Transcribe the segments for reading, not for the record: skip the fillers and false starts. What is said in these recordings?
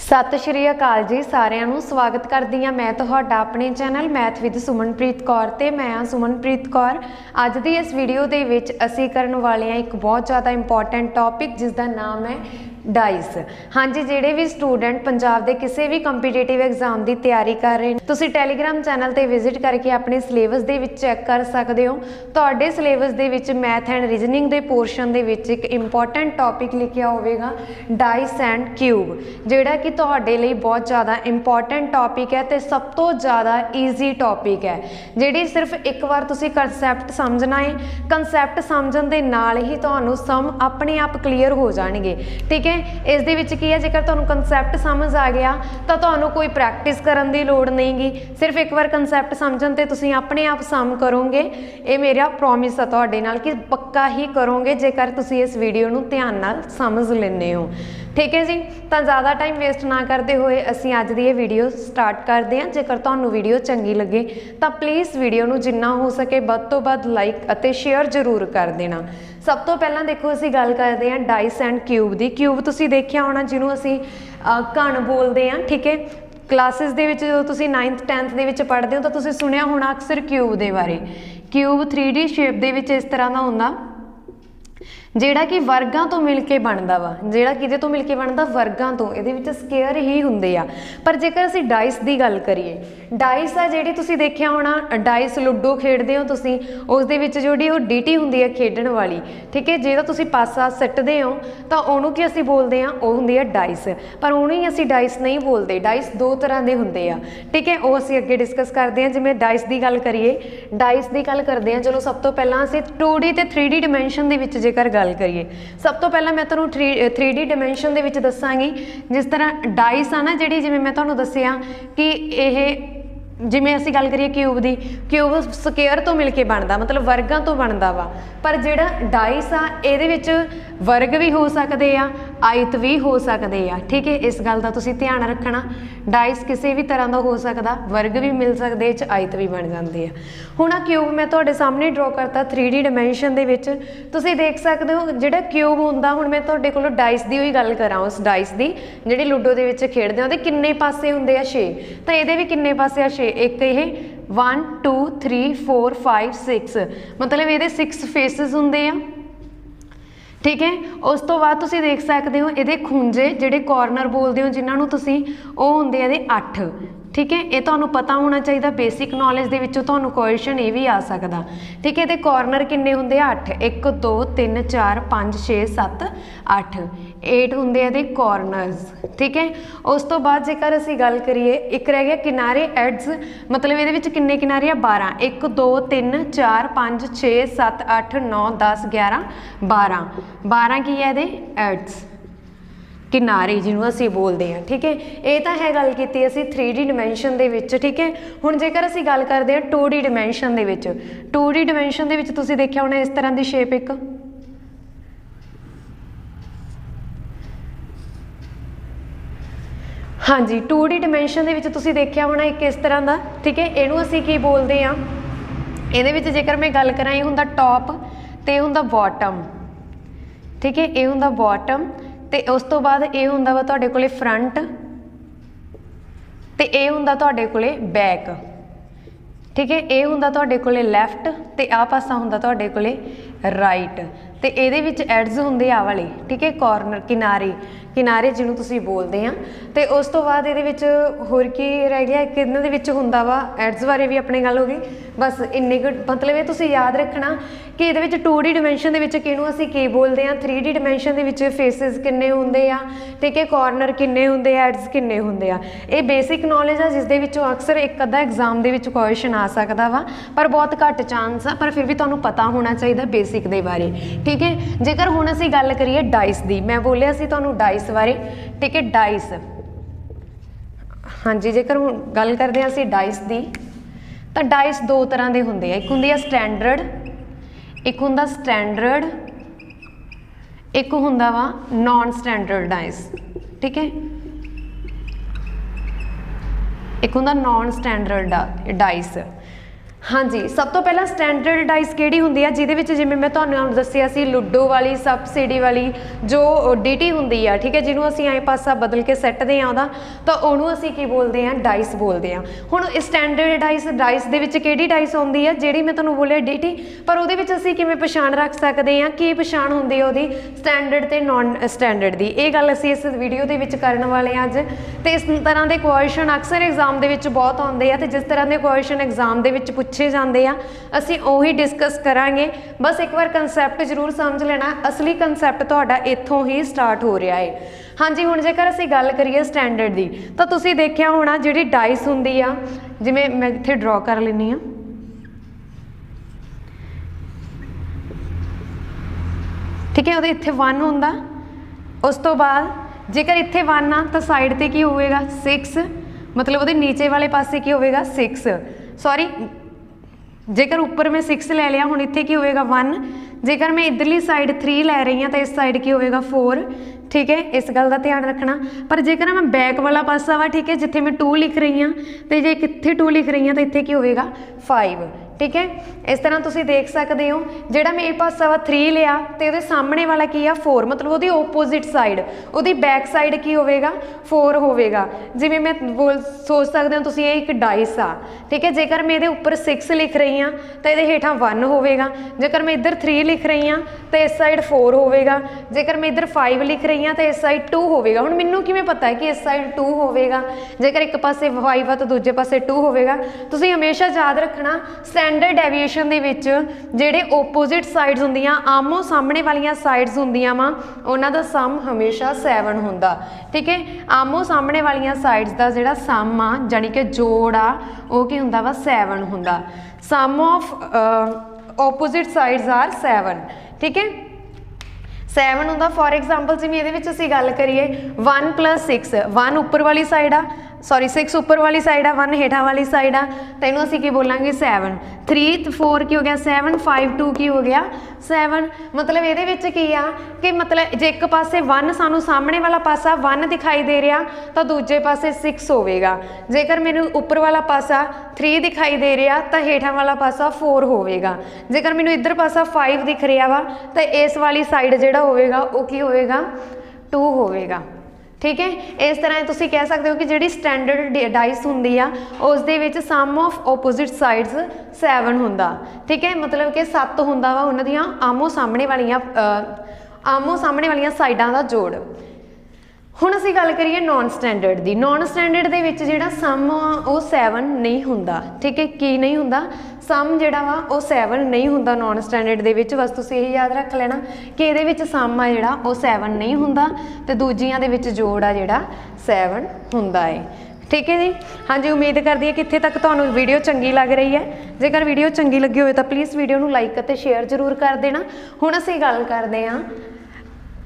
सत श्री अकाल जी सारिਆਂ ਨੂੰ स्वागत करदी हाँ मैं तुहाडा अपने channel math with Sumanpreet Kaur ते मैं हाँ सुमनप्रीत कौर। अज दी इस वीडियो दे विच असीं करन वाले हैं एक बहुत ज़्यादा इंपॉर्टेंट टॉपिक जिसका नाम है डाइस। हाँ जी, जिहड़े भी स्टूडेंट पंजाब के किसी भी कंपीटेटिव एग्जाम की तैयारी कर रहे हैं तुसीं टैलीग्राम चैनल पर विजिट करके अपने सिलेबस दे विच चैक कर सकते हो। तुहाडे syllabus they which math and reasoning के पोर्शन दे विच एक इंपॉर्टेंट टॉपिक लिखिया होवेगा डाइस एंड क्यूब, जिहड़ा कि तुहाडे लई बहुत ज़्यादा इंपॉर्टेंट टॉपिक है तो सब तो ज़्यादा ईजी टॉपिक है। जिहड़ी सिर्फ एक बार तुसीं कंसैप्ट समझना है, कंसैप्ट समझण दे नाल ही तुहानूं सम अपने आप क्लीयर हो जाणगे। ठीक है, इस दे विच की है, जेकर तुहानूं कंसैप्ट समझ आ गया तो तुहानूं कोई प्रैक्टिस करन दी लोड़ नहीं गी। सिर्फ एक बार कंसैप्ट समझण ते तुसीं अपने आप सम करोगे। ये मेरा प्रॉमिस है तुहाडे नाल कि पक्का ही करोगे जेकर तुसीं इस वीडियो नूं ध्यान नाल समझ लैंदे हो। ठीक है जी, तो ज़्यादा टाइम वेस्ट ना करते हुए असीं अज दी ये वीडियो स्टार्ट करते हैं। जेकर तुहानूं वीडियो चंगी लगे तो प्लीज़ वीडियो नूं जिन्ना हो सके वध तो वध लाइक अते शेयर जरूर कर देना। सब तो पहला देखो असीं गल करते हैं dice and cube the. Cube तुसीं देखिया होना जिन्हों असीं घण बोलते हैं। ठीक है, क्लासिस दे विच जो तुसीं 9th 10th दे विच पढ़दे हो तो तुसीं सुनिया होना अक्सर क्यूब दे बारे। क्यूब 3D शेप दे विच इस तरह का हुंदा ਜਿਹੜਾ कि वर्गां तो मिल के बनता वा, ਜਿਹੜਾ किहदे तो मिल के बनता वर्गां तो, ਇਹਦੇ ਵਿੱਚ ਸਕੁਅਰ ही ਹੁੰਦੇ ਆ। पर जेकर ਅਸੀਂ डाइस ਦੀ ਗੱਲ ਕਰੀਏ, डाइस ਆ ਜਿਹੜੀ ਤੁਸੀਂ ਦੇਖਿਆ ਹੋਣਾ डाइस लूडो खेडते हो ਤੁਸੀਂ, ਉਸ ਦੇ ਵਿੱਚ ਜਿਹੜੀ ਉਹ ਡੀਟੀ ਹੁੰਦੀ ਹੈ ਖੇਡਣ ਵਾਲੀ। ਠੀਕ ਹੈ, ਜਿਹੜਾ ਤੁਸੀਂ ਪਾਸਾ ਸੱਟਦੇ ਹੋ ਤਾਂ ਉਹਨੂੰ ਕੀ ਅਸੀਂ ਬੋਲਦੇ ਆ, ਉਹ ਹੁੰਦੀ ਹੈ डाइस। पर ਉਹਨੂੰ ਹੀ ਅਸੀਂ डाइस नहीं बोलते, डाइस दो तरह ਦੇ ਹੁੰਦੇ ਆ। ठीक है, ਉਹ ਅਸੀਂ ਅੱਗੇ डिस्कस ਕਰਦੇ ਹਾਂ। ਜਿਵੇਂ डाइस ਦੀ ਗੱਲ ਕਰੀਏ, डाइस ਦੀ ਗੱਲ ਕਰਦੇ ਹਾਂ, ਚਲੋ ਸਭ ਤੋਂ ਪਹਿਲਾਂ ਅਸੀਂ 2D ਤੇ 3D ਡਿਮੈਂਸ਼ਨ ਦੇ ਵਿੱਚ ਜੇਕਰ ਗੱਲ करिए, सब तो पहला मैं तुहानूं 3D डिमेंशन दे विच दसांगी। जिस तरह डाइस आ ना जिहड़ी, जिवें मैं तुहानूं दस्सिया कि यह जिमें असीं गल करिए क्यूब दी, क्यूब स्केयर तो मिल के बनता, मतलब वर्गां तो बनता वा। पर जिहड़ा डाइस आ इहदे विच वर्ग भी हो सकते आ, आयत भी हो सकते आ। ठीक है, इस गल का तुसीं ध्यान रखना। डाइस किसी भी तरह का हो सकता, वर्ग भी मिल सकते, आयत भी बन जाती है। हुण आ क्यूब मैं तुहाडे सामने ड्रॉ करता 3D डिमेंशन दे विच। तुसीं देख सकते हो जिहड़ा क्यूब हुंदा, हुण मैं तुहाडे कोलों डाइस दी ही गल करां, उस डाइस दी जिहड़ी लूडो दे विच खेडदे आ, उहदे किन्ने पासे हुंदे आ? 6। तो इहदे भी किन्ने पासे आ? 6। एक ये 1 2 3 4 5 6, मतलब ये 6 फेसिस होंगे आ। ठीक है, उस तो बाद तुसीं देख सकते हो ये खूंजे जिहड़े कॉर्नर बोलते हो जिन्होंने तुसीं वो होंगे ये 8। ठीक है, ये तुहानूं पता होना चाहिए, बेसिक नॉलेज दे विचों तुहानूं क्वेश्चन ये भी आ सकता। ठीक है, तो कॉर्नर किन्ने हुंदे? 8। 1 2 3 4 5 6 7 8 8 हुंदे इहदे कॉर्नर्स। ठीक है, उस तो बाद जेकर असीं गल करिए, एक रह गया किनारे एड्स, मतलब इहदे विच किन्ने किनारे आ? 12। 1 2 3 4 5 6 7 8 9 10 11 12 12 की है इहदे एड्स, किनारे जिन्हों असीं बोलते हैं। ठीक है, ये तो है गल की असीं 3D डिमेंशन दे विच। ठीक है, हुण जेकर असीं गल करते हैं 2D डिमेंशन दे विच, 2D डिमेंशन दे विच तुसीं देखिया होना इस तरह की शेप एक, हाँ जी 2D डिमेंशन दे विच तुसीं देखिया होना एक इस तरह का। ठीक है, इहनूं असीं की बोलते हैं, इहदे विच जेकर मैं गल करां, ये हुंदा टॉप ते ये हुंदा बॉटम। ठीक है, ये हुंदा बॉटम ते उस तो बाद ये हुंदा वा तुहाडे कोले फ्रंट ते ये हुंदा तुहाडे कोले बैक। ठीक है, ये हुंदा तुहाडे कोले लैफ्ट ते आ पासा हुंदा तुहाडे कोले राइट। ते इहदे विच एड्स हुंदे आ वाले। ठीक है, कॉर्नर किनारे किनारे जिन्हों तुसीं बोलते हैं। तो उस तो बाद इहदे विच होर की रह गया, एक इन्हां दे विच हुंदा वा एड्स बारे भी अपनी गल हो गई। बस इन्नी कुछ, मतलब ये तुसीं याद रखना कि इहदे विच 2D डिमेंशन दे विच किहनूं असीं की बोलते हैं, 3D डिमेंशन दे विच फेसिस किन्ने हुंदे आ। ठीक है, कॉर्नर किन्ने हुंदे आ, एड्स किन्ने हुंदे आ। ये बेसिक नॉलेज आ जिस दे विचों अक्सर एक अद्धा एग्जाम दे विच क्वेश्चन आ सकदा वा, पर बहुत घट चांस आ, पर फिर भी तुहानूं पता होना चाहिए बेसिक दे बारे। ठीक है, जेकर हुण असीं गल करिए डाइस दी, मैं बोलिया सी तुहानूं डाइस बारे। ठीक है, डाइस, हाँ जी जेकर हुण गल करदे हां असीं डाइस दी, तो डाइस दो तरह के हुंदे आ। एक हुंदी आ स्टैंडर्ड, एक हुंदा स्टैंडर्ड, एक हुंदा वा नॉन स्टैंडर्ड डाइस। ठीक है, एक हुंदा नॉन स्टैंडर्ड डाइस। हाँ जी, सब तो पहला स्टैंडर्ड डाइस किहड़ी हुंदी है जिहदे विच जिवें मैं तुहानूं दस्सिया सी लूडो वाली सबसिडी वाली जो डीटी हुंदी आ, ठीक है, जिन्हों असीं ऐ पासा बदल के सैट्टदे आं उहदा तां उहनूं असीं की बोलदे आं डाइस बोलदे आं। हुण स्टैंडर्ड डाइस दे विच किहड़ी डाइस आउंदी है जिहड़ी मैं तुहानूं बोलिया डीटी, पर उहदे विच असीं किवें पछाण रख सकदे आं, की पछाण हुंदी है उहदी स्टैंडर्ड ते नॉन स्टैंडर्ड दी। इह गल असीं इस वीडियो दे विच करन वाले आं अज। ते इस तरह दे क्वेश्चन अक्सर एग्जाम दे विच बहुत आउंदे आ ते जिस तरह दे क्वेश्चन एग्जाम दे विच पूछे जाते हैं असीं उही डिस्कस करांगे। बस एक बार कंसैप्ट जरूर समझ लेना, असली कंसैप्ट तुहाडा इत्थों ही स्टार्ट हो रहा है। हाँ जी, हुण जेकर असीं गल करिए स्टैंडर्ड दी तां तुसीं देखिया होना जिहड़ी डाइस हुंदी आ, जिवें मैं इत्थे ड्रॉ कर लैनी आ, ठीक है, उहदे इत्थे 1 हुंदा, उस तो बाद जेकर इत्थे 1 आ तां साइड ते की होवेगा 6, मतलब उहदे नीचे वाले पासे की होवेगा 6, सॉरी जेकर ऊपर मैं 6 ले लिया, हुण इत्थे की होएगा 1, जेकर मैं इधरली साइड 3 लै रही हाँ तो इस साइड की होएगा 4, ठीक है, इस गल का ध्यान रखना। पर जेकर मैं बैक वाला पासा वा, ठीक है, जिथे मैं 2 लिख रही हाँ तो जे कित्थे 2 लिख रही हाँ तो इत्थे की होएगा 5, ठीक है। इस तरह तुसीं देख सकते हो जिहड़ा मैं ये पासा वा 3 लिया तो उहदे सामने वाला की आ 4, मतलब उहदी ओपोजिट साइड, उहदी बैक साइड की होवेगा 4 होवेगा। जिवें मैं सोच सकते हो तुसीं ये एक डाइस आ, ठीक है, जेकर मैं इहदे उपर 6 लिख रही हाँ तो इहदे हेठां 1 होवेगा, जेकर मैं इधर 3 लिख रही हाँ तो इस साइड 4 होवेगा, जेकर मैं इधर 5 लिख रही हाँ तो इस साइड 2 होवेगा। हुण मैनूं किवें पता है कि इस साइड 2 होवेगा, जेकर एक पासे 5 आ तो दूजे पासे 2 होवेगा। तुसीं हमेशा याद रखना स्टैंडर्ड डेविएशन दे विच जिहड़े ओपोजिट साइड्स हुंदियां, आमो सामने वालियां साइड्स हुंदियां वा, उहनां दा सम हमेशा 7 हुंदा, ठीक है। आमो सामने वालियां साइड्स दा जिहड़ा सम आ जानी कि जोड़ आ ओह की हुंदा वा 7 हुंदा। सम ऑफ ओपोजिट साइड्स आर 7, ठीक है, 7 हुंदा। फॉर एग्जाम्पल जिवें इहदे विच असीं गल करिए 1 + 6, 1 उपर वाली साइड आ, सॉरी 6 उपर वाली साइड आ, 1 हेठां वाली साइड आ, तो इहनूं असीं की बोलांगे 7, 3 ते 4 की हो गया 7, 5 2 की हो गया 7। मतलब इहदे विच की आ कि मतलब जे एक पासे 1 सानूं सामने वाला पासा 1 दिखाई दे रहा तो दूजे पासे 6 होवेगा, जेकर मैनूं उपर वाला पासा 3 दिखाई दे रहा तो हेठां वाला पासा 4 होवेगा, जेकर मैनूं इधर पासा 5 दिख रहा वा तो इस वाली साइड जिहड़ा होवेगा वो की होवेगा 2 होवेगा, ठीक है। इस तरह तुसीं कह सकते हो कि जिहड़ी स्टैंडर्ड डाइस हुंदी आ उस दे विच सम ऑफ ओपोजिट साइड्स 7 हुंदा, ठीक है, मतलब कि 7 हुंदा वा उन्हां दियां आमो सामने वालियां साइडां दा जोड़। हुण असीं गल करिए नॉन स्टैंडर्ड दी। नॉन स्टैंडर्ड दे विच जिहड़ा सम आ वो 7 नहीं हुंदा, ठीक है, की नहीं हुंदा, सम जिहड़ा वा वो 7 नहीं हुंदा नॉन स्टैंडर्ड दे विच। बस तुसीं यही याद रख लेना कि इहदे विच सम आ जिहड़ा वो 7 नहीं हुंदा ते दूजियां दे विच जोड़ आ जिहड़ा 7 हुंदा है, ठीक है जी। हाँ जी, उम्मीद करदी है कि इत्थे तक तुहानूं वीडियो चंगी लग रही है। जेकर वीडियो चंगी लगी होवे तां प्लीज़ वीडियो नूं लाइक अते शेयर जरूर कर देना। हुण असीं गल करदे हां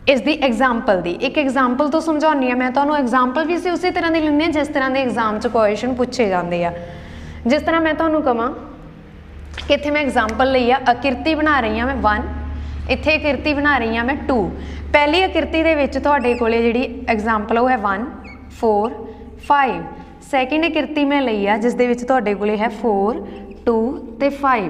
इस दी एग्जाम्पल दी। एक एग्जाम्पल तो समझाउणी है मैं तुहानूं, एग्जाम्पल भी असीं उसी तरह दी लैंदे हां जिस तरह दे एग्जाम च क्वेश्चन पूछे जाते हैं। जिस तरह मैं तुहानूं कहां कि इत्थे मैं एग्जाम्पल लई आ, आकृति बना रही हाँ मैं 1, इत्थे आकृति बना रही हाँ मैं 2। पहली आकृति दे विच तुहाडे कोले जिहड़ी एग्जाम्पल वो है 1 4 5। सैकेंड आकृति मैं लई आ जिस दे विच तुहाडे कोले है 4 2 ते 5,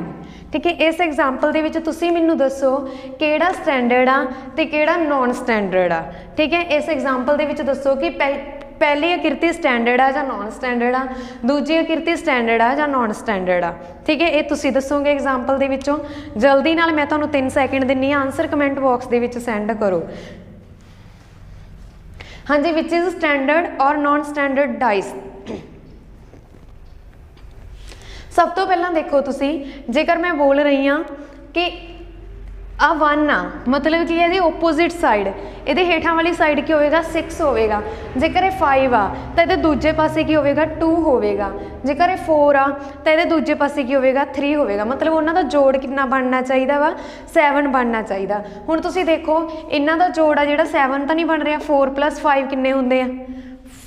ठीक है। इस एग्जाम्पल दे विच तुसीं मैनूं दसो किहड़ा स्टैंडर्ड आ ते किहड़ा नॉन स्टैंडर्ड आ, ठीक है। इस एग्जाम्पल दे विच दसो कि पहली आकृति स्टैंडर्ड आ जां नॉन स्टैंडर्ड आ, दूजी आकृति स्टैंडर्ड आ जां नॉन स्टैंडर्ड आ, ठीक है। ये तुसीं दसोगे एग्जाम्पल दे विचों। जल्दी नाल मैं तुहानूं 3 सैकेंड दिन्नी आ, आंसर कमेंट बॉक्स दे विच सेंड करो। हाँ जी, विच इज स्टैंडर्ड और नॉन स्टैंडर्ड डाइस। सब तो पहला देखो तुसी, जेकर मैं बोल रही हाँ कि आ 1 आ, मतलब कि ये ओपोजिट साइड, ये हेठां वाली साइड की होवेगा 6 होवेगा, जेकर ये 5 आ तो ये दूजे पासे की होवेगा 2 होवेगा, जेकर ये 4 आ तो ये दूजे पासे की होवेगा 3 होवेगा। मतलब उन्हां दा जोड़ कितना बनना चाहिए वा 7 बनना चाहिए। हुण तुसीं देखो इन्हां दा जोड़ आ जिहड़ा 7 तो नहीं बन रहा, 4 + 5 किन्ने हुंदे आ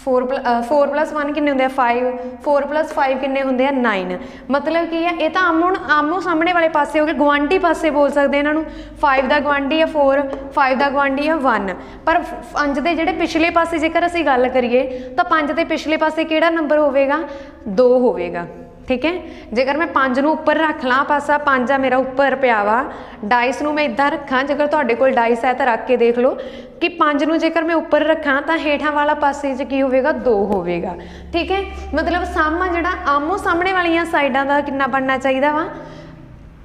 4 + 1 किन्ने हुंदे आ 5, 4 + 5 किन्ने हुंदे आ 9। मतलब की है ये तो आमो सामने वाले पासे हो गए, गुआंढी पासे बोल सकते हैं इन्हों। 5 का गुआंढी है 4, 5 का गुआंढी है 1। पर 5 के जोड़े पिछले पासे जेकर असीं गल करिए तो 5 के पिछले पासे किहड़ा नंबर होवेगा 2 होवेगा, ठीक है। जेकर मैं 5 ਨੂੰ ਉੱਪਰ ਰੱਖ ਲਾਂ ਪਾਸਾ 5 ਆ ਮੇਰਾ ਉੱਪਰ ਪਿਆ ਵਾ ਡਾइस ਨੂੰ ਮੈਂ ਇਦਾਂ ਰੱਖਾਂ ਜੇਕਰ ਤੁਹਾਡੇ ਕੋਲ ਡਾइस ਹੈ ਤਾਂ ਰੱਖ ਕੇ ਦੇਖ ਲਓ कि 5 ਨੂੰ ਜੇਕਰ मैं ਉੱਪਰ ਰੱਖਾਂ ਤਾਂ ਹੇਠਾਂ ਵਾਲਾ ਪਾਸੇ 'ਚ ਕੀ ਹੋਵੇਗਾ 2 ਹੋਵੇਗਾ ठीक है। मतलब ਸਾਹਮਣਾ ਜਿਹੜਾ ਆਮੋ ਸਾਹਮਣੇ ਵਾਲੀਆਂ ਸਾਈਡਾਂ ਦਾ ਕਿੰਨਾ ਬਣਨਾ ਚਾਹੀਦਾ ਵਾ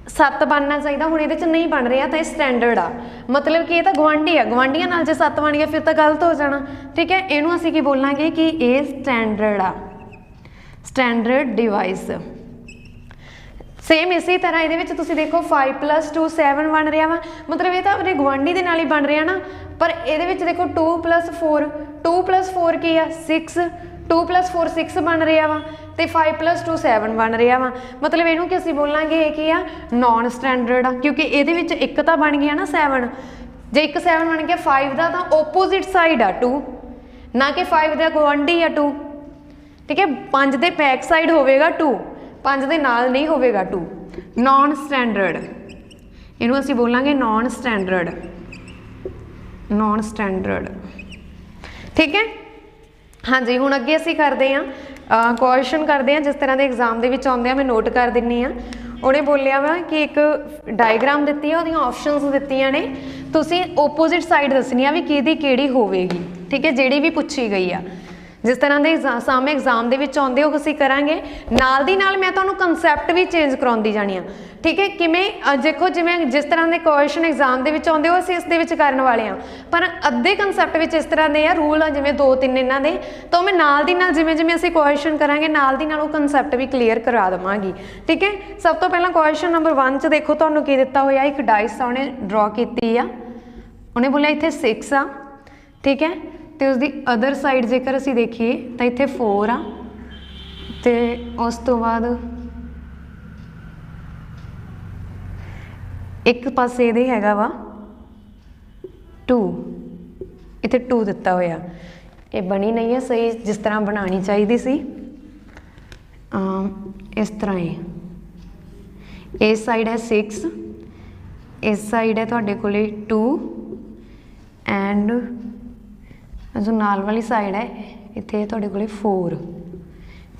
7 बनना चाहिए हुण इहदे च नहीं बन रहा तो स्टैंडर्ड आ मतलब कि ये तो गवांढी है गवांढियां नाल जे 7 बन गया फिर तो गलत हो जाना ठीक है। इहनूं असीं की बोलांगे कि ये स्टैंडर्ड आ स्टैंडर्ड डिवाइस। सेम इसी तरह ये तुसीं देखो 5 + 2 7 बन रहा वा मतलब ये तो अपने गवांढी दे नाल ही बन रहा ना पर ये देखो 2 + 4 2 + 4 की आ 6 2 + 4 6 बन रहा वा तो 5 + 2 7 बन रहा वा मतलब इनू कि असीं बोलांगे ये की आ नॉन स्टैंडर्ड आ क्योंकि ये एक तो बन गया ना 7 जे एक 7 बन गया 5 का तो ओपोजिट साइड आ 2 ना कि 5 का गवांढी आ 2 ठीक है। 5 के बैक साइड होवेगा 2 5 के नाल नहीं होवेगा 2 नॉन स्टैंडर्ड इनू असीं बोलांगे नॉन स्टैंडर्ड ठीक है। हाँ जी हुण अगे असीं करते हैं क्वेश्चन करते हैं जिस तरह के एग्जाम के आते हैं मैं नोट कर दिनी हाँ उन्हें बोलिया वा कि एक डायग्राम दी है वो ऑप्शनस दित्तियां ने तुसीं ओपोजिट साइड दसनी है भी किहदी किहड़ी होवेगी ठीक है जिहड़ी भी पूछी गई आ जिस तरह के सामने एग्जाम के आते हो असीं करांगे नाल दी नाल मैं तुहानूं कंसैप्ट भी चेंज कराउंदी जानी आ ठीक है। किवें देखो जिवें जिस तरह के क्वेश्चन एग्जाम के आते हो असीं इस दे विच करन वाले हाँ पर अद्धे कंसैप्ट विच इस तरह के आ रूल आ जिवें 2-3 इन्हां दे तो मैं नाल दी नाल जिवें जिवें असीं क्वेश्चन करांगे नाल दी नाल वो कंसैप्ट भी क्लीयर करा देवांगी ठीक है। सब तो पहला क्वेश्चन नंबर 1 च देखो तुहानूं की दित्ता होया एक डाइस उहने ड्रॉ कीती आ उहने बोलिया इत्थे 6 आ ठीक है तो उसकी अदर साइड जेकर असीं देखिए तो इत्थे 4 आ ते उस तो बाद एक पासे ये हैगा वा 2 इत्थे 2 दिता होया ये बनी नहीं है सही जिस तरह बनानी चाहिए सी इस तरह ही इस साइड है 6 इस साइड है तुहाडे कोले 2 एंड जो नाल वाली साइड है इत्थे तुहाडे कोले 4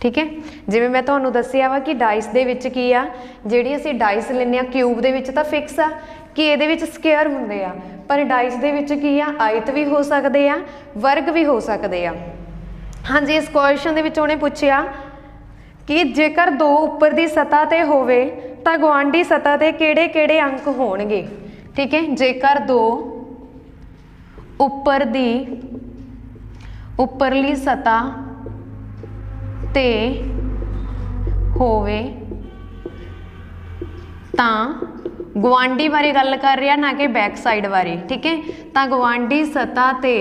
ठीक है। जिवें मैं तुहानूं दस्सिया वा कि डाइस दे विच की आ जिहड़ी असीं डाइस लैंदे आ क्यूब दे विच तां फिक्स आ कि इहदे विच स्क्वेयर हुंदे आ पर डाइस दे विच की आ आयत भी हो सकदे आ वर्ग भी हो सकदे आ। हाँ जी इस क्वेश्चन दे विच उहने पुछिया कि जेकर 2 उपर दी सतह ते होवे तां गुआंढी सतह ते किहड़े-किहड़े अंक होणगे ठीक है। जेकर 2 उपर दी उपरली सतह ते होवे तां गुआंढी बारे गल कर रहा ना कि बैक साइड बारे ठीक है। तां गुआंढी सतह ते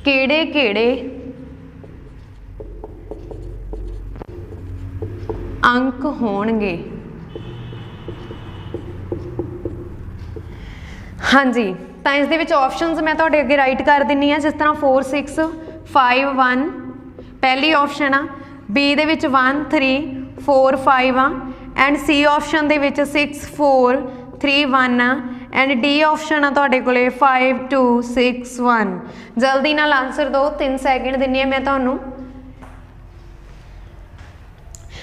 केड़े केड़े अंक होणगे हाँ जी तो इस दे विच ऑप्शनस मैं तुहाडे अगे राइट कर दिनी है जिस तरह 4 6 5 1 पहली ऑप्शन आ बी दे विच 1 3 4 5 आ एंड सी ऑप्शन दे विच 6 4 3 1 आ एंड डी ऑप्शन आ तुहाडे कोले 5 2 6 1 जल्दी नाल आंसर दो 3 सैकेंड दिनी है मैं तुहानूं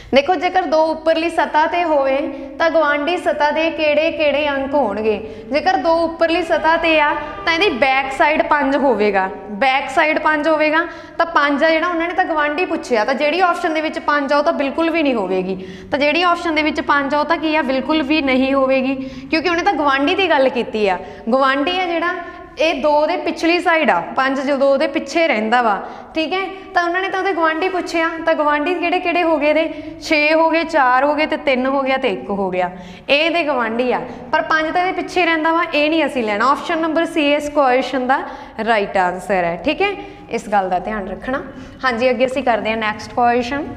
देखो जेकर 2 उपरली सतह ते होवे तां गवांढी सतह दे किहड़े-किहड़े अंक होणगे जेकर 2 उपरली सतह ते आ तां इहदी बैक साइड 5 होवेगा बैक साइड 5 होवेगा तां 5 आ जिहड़ा उन्होंने तां गवांढी पुछिया तां जिहड़ी ऑप्शन दे विच 5 आ तां बिल्कुल भी नहीं होवेगी तां जिहड़ी ऑप्शन दे विच 5 आ तां की आ बिल्कुल भी नहीं होवेगी क्योंकि उन्हें तां गवांढी दी गल कीती आ गवांढी आ जिहड़ा ये 2 दे पिछली साइड आ 5 जो 2 दे पिछे रहिंदा वा ठीक है। तो उन्होंने तो गवांढी पूछया तो गवांढी किहड़े किहड़े हो गए दे 6 हो गए 4 हो गए तो 3 हो गया तो 1 हो गया ये दे गवांढी आ पर 5 तो ये पिछे रहिंदा वा ये नहीं असीं लैना ऑप्शन नंबर सी इस क्वेश्चन का राइट आंसर है ठीक है। इस गल का ध्यान रखना। हाँ जी अगे असीं करते हैं नैक्सट क्वेश्चन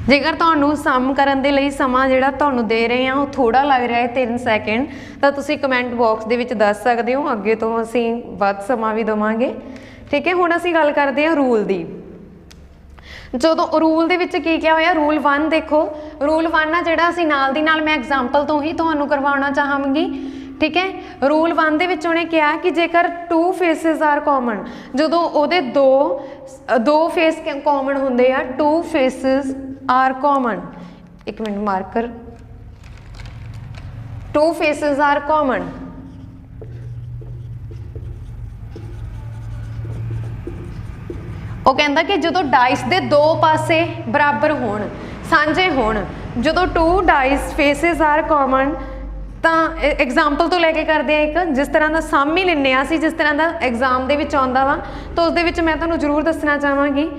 जेकर तुहानूं सम करन दे लई समा जिहड़ा तुहानूं दे रहे हैं वो थोड़ा लग रहा है 3 सैकेंड तो तुसीं कमेंट बॉक्स दे विच दस सकदे हो अगे तो असीं वध समा भी देवांगे ठीक है। हुण असीं गल करदे हां रूल दी जो रूल दे विच की क्या होया रूल 1 देखो रूल 1 आ जिहड़ा असीं नाल दी नाल मैं एग्जाम्पल तो ही तुहानूं करवाउणा चाहांगी ठीक है। रूल 1 ਦੇ ਵਿੱਚ ਉਹਨੇ ਕਿਹਾ ਕਿ ਜੇਕਰ 2 ਫੇਸਿਸ ਆਰ ਕਾਮਨ, ਜਦੋਂ ਉਹਦੇ ਦੋ ਫੇਸ ਕਾਮਨ ਹੁੰਦੇ ਆ, 2 ਫੇਸਿਸ ਆਰ ਕਾਮਨ, ਇੱਕ minute marker, 2 faces are common, ਉਹ ਕਹਿੰਦਾ ਕਿ ਜਦੋਂ ਡਾइस ਦੇ ਦੋ ਪਾਸੇ ਬਰਾਬਰ ਹੋਣ, ਸਾਂਝੇ ਹੋਣ, ਜਦੋਂ 2 ਡਾइस ਫੇਸਿਸ ਆਰ ਕਾਮਨ, ਤਾਂ ਐਗਜ਼ਾਮਪਲ ਤੋਂ ਲੈ ਕੇ ਕਰਦੇ ਆ ਇੱਕ, ਜਿਸ ਤਰ੍ਹਾਂ ਦਾ ਸਮ ਹੀ ਲੈਂਦੇ ਆ ਅਸੀਂ, ਜਿਸ ਤਰ੍ਹਾਂ ਦਾ ਐਗਜ਼ਾਮ ਦੇ ਵਿੱਚ ਆਉਂਦਾ ਵਾ, ਤਾਂ ਉਸ ਦੇ ਵਿੱਚ ਮੈਂ ਤੁਹਾਨੂੰ ਜ਼ਰੂਰ ਦੱਸਣਾ ਚਾਹਾਂਗੀ।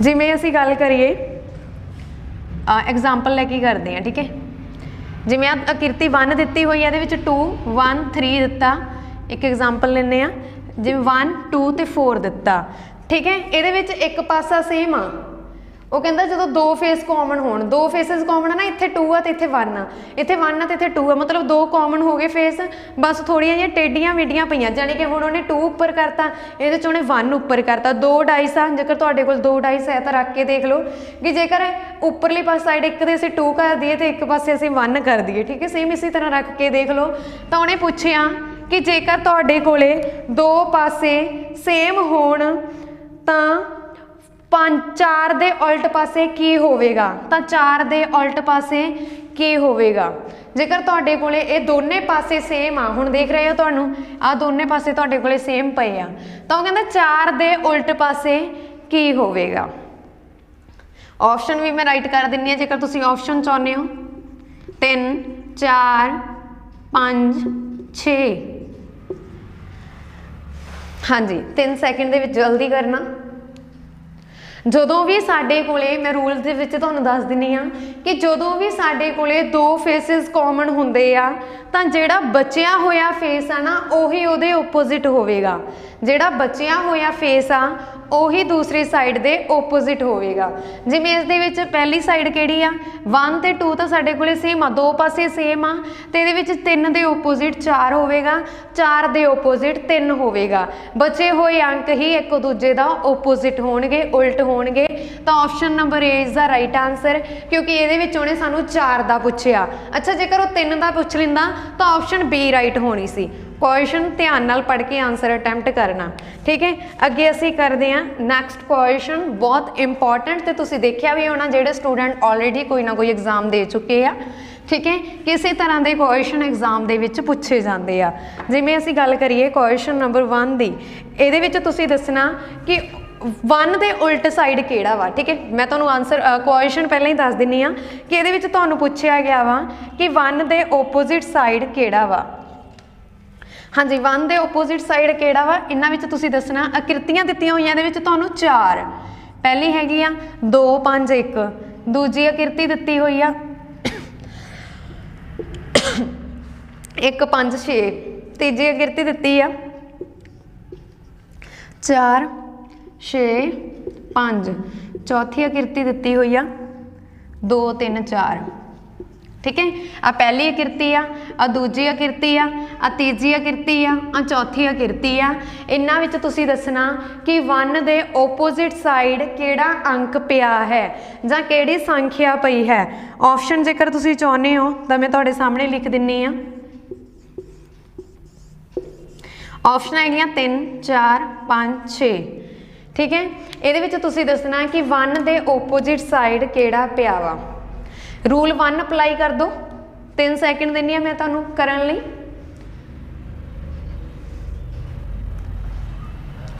ਜਿਵੇਂ ਅਸੀਂ ਗੱਲ ਕਰੀਏ ਐਗਜ਼ਾਮਪਲ ਲੈ ਕੇ ਕਰਦੇ ਆ, ਠੀਕ ਹੈ। ਜਿਵੇਂ ਆ ਕਿਰਤੀ 1 ਦਿੱਤੀ ਹੋਈ ਹੈ, ਇਹਦੇ ਵਿੱਚ 2 1 3 ਦਿੱਤਾ, ਇੱਕ ਐਗਜ਼ਾਮਪਲ ਲੈਂਦੇ ਆ, ਜਿਵੇਂ 1 2 ਤੇ 4 ਦਿੱਤਾ, ਠੀਕ ਹੈ। ਇਹਦੇ ਵਿੱਚ ਇੱਕ ਪਾਸਾ ਸੇਮ ਆ, ਉਹ ਕਹਿੰਦਾ ਜਦੋਂ 2 ਫੇਸ ਕਾਮਨ ਹੋਣ, 2 ਫੇਸਿਸ ਕਾਮਨ ਆ ਨਾ, ਇੱਥੇ 2 ਆ ਤੇ ਇੱਥੇ 1 ਆ, ਇੱਥੇ 1 ਆ ਤੇ ਇੱਥੇ 2 ਆ, ਮਤਲਬ 2 ਕਾਮਨ ਹੋ ਗਏ ਫੇਸ, ਬਸ ਥੋੜੀਆਂ ਜਿਹੀਆਂ ਟੇਡੀਆਂ ਮੇਡੀਆਂ ਪਈਆਂ, ਜਾਣੀ ਕਿ ਹੁਣ ਉਹਨੇ 2 ਉੱਪਰ ਕਰਤਾ, ਇਹਦੇ 'ਚ ਉਹਨੇ 1 ਉੱਪਰ ਕਰਤਾ। 2 ਡਾइस ਆ, ਜੇਕਰ ਤੁਹਾਡੇ ਕੋਲ 2 ਡਾइस ਹੈ ਤਾਂ ਰੱਖ ਕੇ ਦੇਖ ਲਓ ਕਿ ਜੇਕਰ ਉੱਪਰਲੀ ਪਾਸੇ ਸਾਈਡ ਇੱਕ ਦੇ ਅਸੀਂ 2 ਕਰ ਦਈਏ ਤੇ ਇੱਕ ਪਾਸੇ ਅਸੀਂ 1 ਕਰ ਦਈਏ, ਠੀਕ ਹੈ। ਸੇਮ ਇਸੇ ਤਰ੍ਹਾਂ ਰੱਖ ਕੇ ਦੇਖ ਲਓ। ਤਾਂ ਉਹਨੇ ਪੁੱਛਿਆ ਕਿ ਜੇਕਰ ਤੁਹਾਡੇ ਕੋਲੇ 2 ਪਾਸੇ ਸੇਮ ਹੋਣ ਤਾਂ 4 ਦੇ ਉਲਟ ਪਾਸੇ ਕੀ ਹੋਵੇਗਾ, ਤਾਂ 4 ਦੇ ਉਲਟ ਪਾਸੇ ਕੀ ਹੋਵੇਗਾ। ਜੇਕਰ ਤੁਹਾਡੇ ਕੋਲੇ ਇਹ ਦੋਨੇ ਪਾਸੇ ਸੇਮ ਆ, ਹੁਣ ਦੇਖ ਰਹੇ ਹੋ ਤੁਹਾਨੂੰ ਆ ਦੋਨੇ ਪਾਸੇ ਤੁਹਾਡੇ ਕੋਲੇ ਸੇਮ ਪਏ ਆ, ਤਾਂ ਉਹ ਕਹਿੰਦਾ 4 ਦੇ ਉਲਟ ਪਾਸੇ ਕੀ ਹੋਵੇਗਾ। ਆਪਸ਼ਨ ਵੀ ਮੈਂ ਰਾਈਟ ਕਰ ਦਿੰਨੀ ਆ ਜੇਕਰ ਤੁਸੀਂ ਆਪਸ਼ਨ ਚਾਹੁੰਦੇ ਹੋ। 3 4 5 6, ਹਾਂਜੀ 3 ਸੈਕਿੰਡ ਦੇ ਵਿੱਚ ਜਲਦੀ ਕਰਨਾ। ਜਦੋਂ ਵੀ ਸਾਡੇ ਕੋਲੇ, ਮੈਂ ਰੂਲ ਦੇ ਵਿੱਚ ਤੁਹਾਨੂੰ ਦੱਸ ਦਿੰਨੀ ਆ ਕਿ ਜਦੋਂ ਵੀ ਸਾਡੇ ਕੋਲੇ 2 ਫੇਸਿਸ ਕਾਮਨ ਹੁੰਦੇ ਆ ਤਾਂ ਜਿਹੜਾ ਬਚਿਆ ਹੋਇਆ ਫੇਸ ਆ ਨਾ, ਉਹੀ ਉਹਦੇ ਓਪੋਜ਼ਿਟ ਹੋਵੇਗਾ। ਜਿਹੜਾ ਬਚਿਆ ਹੋਇਆ ਫੇਸ ਆ ਉਹੀ ਦੂਸਰੀ ਸਾਈਡ ਦੇ ਓਪੋਜ਼ਿਟ ਹੋਵੇਗਾ। ਜਿਵੇਂ ਇਸ ਦੇ ਵਿੱਚ ਪਹਿਲੀ ਸਾਈਡ ਕਿਹੜੀ ਆ, 1 ਤੇ 2 ਤਾਂ ਸਾਡੇ ਕੋਲੇ ਸੇਮ ਆ, 2 ਪਾਸੇ ਸੇਮ ਆ, ਤੇ ਇਹਦੇ ਵਿੱਚ 3 ਦੇ ਓਪੋਜ਼ਿਟ 4 ਹੋਵੇਗਾ, 4 ਦੇ ਓਪੋਜ਼ਿਟ 3 ਹੋਵੇਗਾ। ਬਚੇ ਹੋਏ ਅੰਕ ਹੀ ਇੱਕ ਦੂਜੇ ਦਾ ਓਪੋਜ਼ਿਟ ਹੋਣਗੇ, ਉਲਟ ਹੋਣਗੇ। ਤਾਂ option number A is the right answer, ਕਿਉਂਕਿ ਇਹਦੇ ਵਿੱਚ ਉਹਨੇ ਸਾਨੂੰ 4 ਦਾ ਪੁੱਛਿਆ। ਅੱਛਾ, ਜੇਕਰ ਉਹ 3 ਦਾ ਪੁੱਛ ਲੈਂਦਾ ਤਾਂ ਆਪਸ਼ਨ B ਰਾਈਟ ਹੋਣੀ ਸੀ। ਕੁਐਸਚਨ ਧਿਆਨ ਨਾਲ ਪੜ੍ਹ ਕੇ ਆਨਸਰ ਅਟੈਂਪਟ ਕਰਨਾ, ਠੀਕ ਹੈ। ਅੱਗੇ ਅਸੀਂ ਕਰਦੇ ਹਾਂ ਨੈਕਸਟ ਕੁਐਸਚਨ, ਬਹੁਤ ਇੰਪੋਰਟੈਂਟ, ਤੇ ਤੁਸੀਂ ਦੇਖਿਆ ਵੀ ਹੋਣਾ ਜਿਹੜੇ ਸਟੂਡੈਂਟ ਆਲਰੇਡੀ ਕੋਈ ਨਾ ਕੋਈ ਐਗਜ਼ਾਮ ਦੇ ਚੁੱਕੇ ਆ, ਠੀਕ ਹੈ। ਕਿਸੇ ਤਰ੍ਹਾਂ ਦੇ ਕੁਐਸਚਨ ਐਗਜ਼ਾਮ ਦੇ ਵਿੱਚ ਪੁੱਛੇ ਜਾਂਦੇ ਆ। ਜਿਵੇਂ ਅਸੀਂ ਗੱਲ ਕਰੀਏ ਕੁਐਸਚਨ ਨੰਬਰ 1 ਦੀ, ਇਹਦੇ ਵਿੱਚ ਤੁਸੀਂ ਦੱਸਣਾ ਕਿ 1 ਦੇ ਉਲਟ ਸਾਈਡ ਕਿਹੜਾ ਵਾ, ਠੀਕ ਹੈ। ਮੈਂ ਤੁਹਾਨੂੰ ਆਨਸਰ ਕੁਐਸਚਨ ਪਹਿਲਾਂ ਹੀ ਦੱਸ ਦਿੰਨੀ ਆ ਕਿ ਇਹਦੇ ਵਿੱਚ ਤੁਹਾਨੂੰ ਪੁੱਛਿਆ ਗਿਆ ਵਾ ਕਿ 1 ਦੇ ਓਪੋਜ਼ਿਟ ਸਾਈਡ ਕਿਹੜਾ ਵਾ। ਹਾਂਜੀ, 1 ਦੇ ਓਪੋਜ਼ਿਟ ਸਾਈਡ ਕਿਹੜਾ ਵਾ, ਇਹਨਾਂ ਵਿੱਚ ਤੁਸੀਂ ਦੱਸਣਾ। ਆਕ੍ਰਿਤੀਆਂ ਦਿੱਤੀਆਂ ਹੋਈਆਂ ਇਹਦੇ ਵਿੱਚ ਤੁਹਾਨੂੰ 4, ਪਹਿਲੀ ਹੈਗੀ ਆ 2 5 1, ਦੂਜੀ ਆਕ੍ਰਿਤੀ ਦਿੱਤੀ ਹੋਈ ਆ 1 5 6, ਤੀਜੀ ਆਕ੍ਰਿਤੀ ਦਿੱਤੀ ਆ 4 6 5, ਚੌਥੀ ਆਕ੍ਰਿਤੀ ਦਿੱਤੀ ਹੋਈ ਆ 2 3 4, ठीक है। आ पहली आकृति आ दूजी आकृति आ तीजी आकृति आ चौथी आकृति आ। इन्हां विच तुसीं दसना कि 1 दे ओपोजिट साइड किहड़ा अंक पिया है जां किहड़ी संख्या पई है। ऑप्शन जेकर तुसीं चाहुंदे हो तां मैं तुहाडे सामने लिख दिन्नी आ। ऑप्शन हैगियां 3 4 5 6, ठीक है। इहदे विच तुसीं दसना कि 1 दे ओपोजिट साइड किहड़ा पिया वा। रूल 1 अप्लाई कर दो। 3 सैकेंड देनी है मैं तुहानू करन लई।